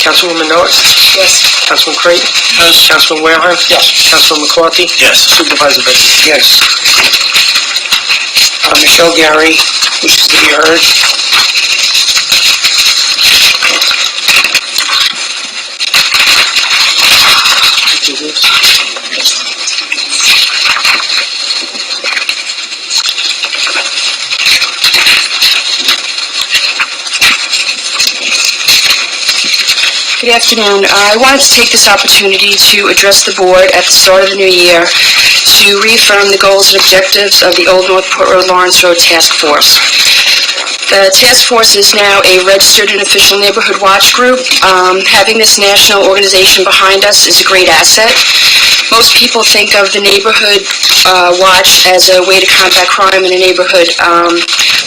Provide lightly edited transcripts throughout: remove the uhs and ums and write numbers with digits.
Councilwoman Norris? Yes. Councilman Creighton? Yes. Councilman Wareheim? Yes. Councilman McCarthy? Yes. Supervisor Vincent? Yes. Michelle Gary wishes to be heard. Good afternoon. I wanted to take this opportunity to address the board at the start of the new year to reaffirm the goals and objectives of the Old Northport Road Lawrence Road Task Force. The task force is now a registered and official neighborhood watch group. Having this national organization behind us is a great asset. Most people think of the neighborhood watch as a way to combat crime in a neighborhood,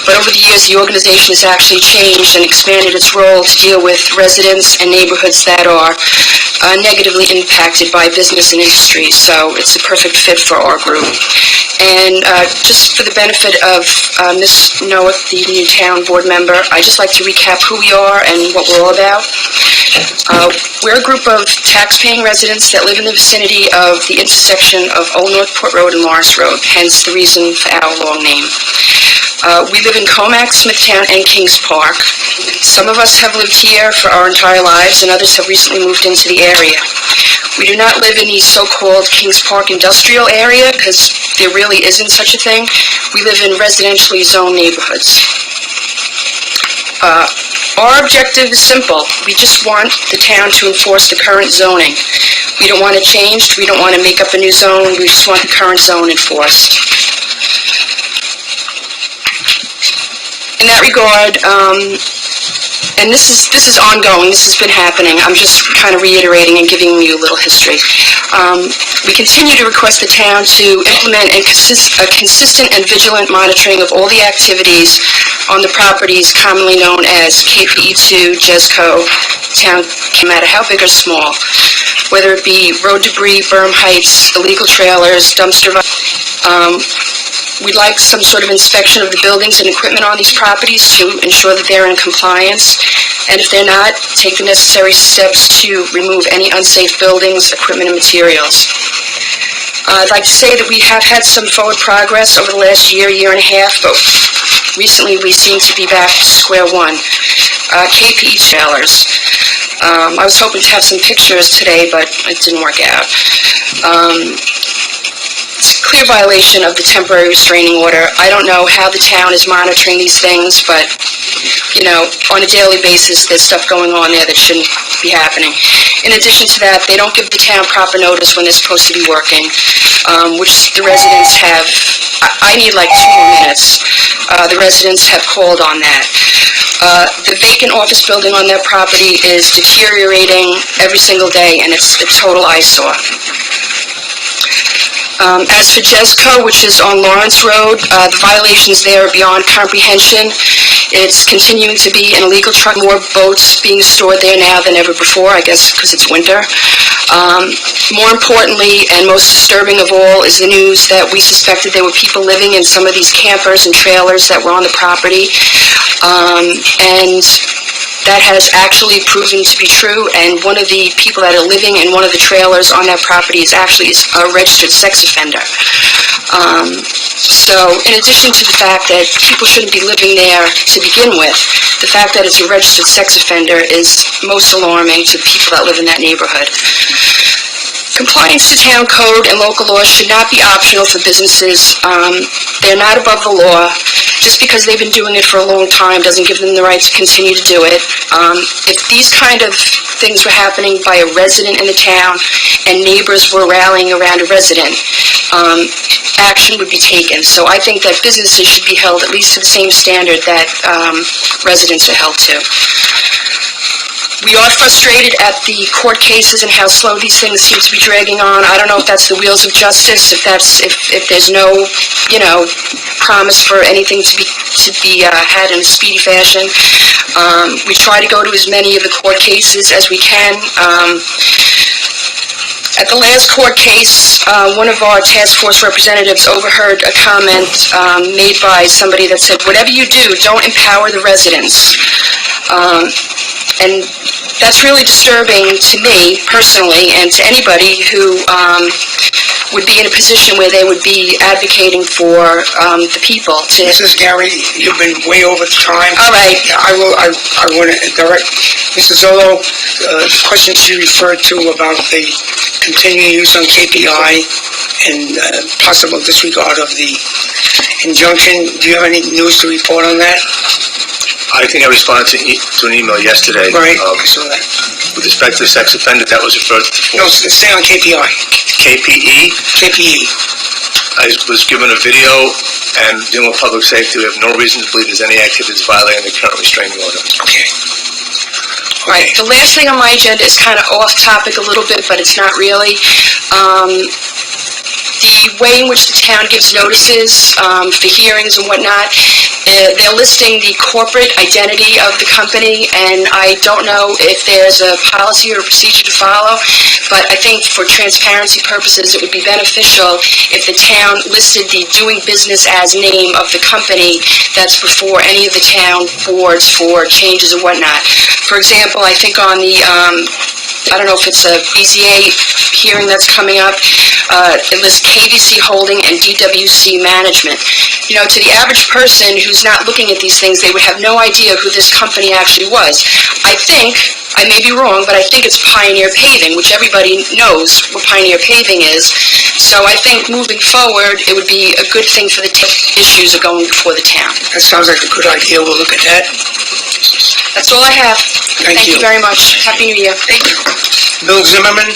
but over the years the organization has actually changed and expanded its role to deal with residents and neighborhoods that are negatively impacted by business and industry, so it's a perfect fit for our group. And just for the benefit of Ms. North, the new town board member, I'd just like to recap who we are and what we're all about. We're a group of tax-paying residents that live in the vicinity of the intersection of Old Northport Road and Lawrence Road, hence the reason for our long name. We live in Comac, Smithtown, and Kings Park. Some of us have lived here for our entire lives, and others have recently moved into the area. We do not live in the so-called Kings Park industrial area, because there really isn't such a thing. We live in residentially zoned neighborhoods. Our objective is simple. We just want the town to enforce the current zoning. We don't want it changed. We don't want to make up a new zone. We just want the current zone enforced. In that regard, and this is ongoing, this has been happening, I'm just kind of reiterating and giving you a little history. We continue to request the town to implement a consistent and vigilant monitoring of all the activities on the properties commonly known as KPE2, Jesco, town, no matter how big or small, whether it be road debris, berm heights, illegal trailers, dumpster. We'd like some sort of inspection of the buildings and equipment on these properties to ensure that they're in compliance, and if they're not, take the necessary steps to remove any unsafe buildings, equipment, and materials. I'd like to say that we have had some forward progress over the last year and a half, but recently we seem to be back to square one. KPE trailers. I was hoping to have some pictures today, but it didn't work out. It's a clear violation of the temporary restraining order. I don't know how the town is monitoring these things, but, you know, on a daily basis, there's stuff going on there that shouldn't be happening. In addition to that, they don't give the town proper notice when they're supposed to be working, which the residents have. I need like 2 more minutes. The residents have called on that. The vacant office building on their property is deteriorating every single day, and it's a total eyesore. As for Jesco, which is on Lawrence Road, the violations there are beyond comprehension. It's continuing to be an illegal truck, more boats being stored there now than ever before, I guess because it's winter. More importantly, and most disturbing of all, is the news that we suspected there were people living in some of these campers and trailers that were on the property. And that has actually proven to be true, and one of the people that are living in one of the trailers on that property is actually a registered sex offender. So in addition to the fact that people shouldn't be living there to begin with, the fact that it's a registered sex offender is most alarming to people that live in that neighborhood. Compliance to town code and local laws should not be optional for businesses. They're not above the law. Just because they've been doing it for a long time doesn't give them the right to continue to do it. If these kind of things were happening by a resident in the town and neighbors were rallying around a resident, action would be taken. So I think that businesses should be held at least to the same standard that residents are held to. We are frustrated at the court cases and how slow these things seem to be dragging on. I don't know if that's the wheels of justice, if there's no, you know, promise for anything to be had in a speedy fashion. We try to go to as many of the court cases as we can. At the last court case, one of our task force representatives overheard a comment made by somebody that said, "Whatever you do, don't empower the residents." And that's really disturbing to me personally and to anybody who would be in a position where they would be advocating for the people to... Mrs. Gary, you've been way over the time. All right. I want to direct Mrs. Zolo, the question she referred to about the continuing use on KPI and possible disregard of the injunction. Do you have any news to report on that? I think I responded to an email yesterday. Right, I saw that. With respect to the sex offender, that was referred to No, stay on KPI. KPE. KPE. I was given a video, and dealing with public safety, we have no reason to believe there's any activities violating the current restraining order. Okay. All right, the last thing on my agenda is kind of off topic a little bit, but it's not really. The way in which the town gives notices for hearings and whatnot, they're listing the corporate identity of the company, and I don't know if there's a policy or a procedure to follow, but I think for transparency purposes it would be beneficial if the town listed the doing business as name of the company that's before any of the town boards for changes and whatnot. For example, I think on the I don't know if it's a BZA hearing that's coming up, it lists KVC Holding and DWC Management. You know, to the average person who's not looking at these things, they would have no idea who this company actually was. I think, I may be wrong, but I think it's Pioneer Paving, which everybody knows what Pioneer Paving is. So I think moving forward, it would be a good thing for the issues are going before the town. That sounds like a good idea. We'll look at that. That's all I have. Thank you very much. Happy New Year. Bill Zimmerman.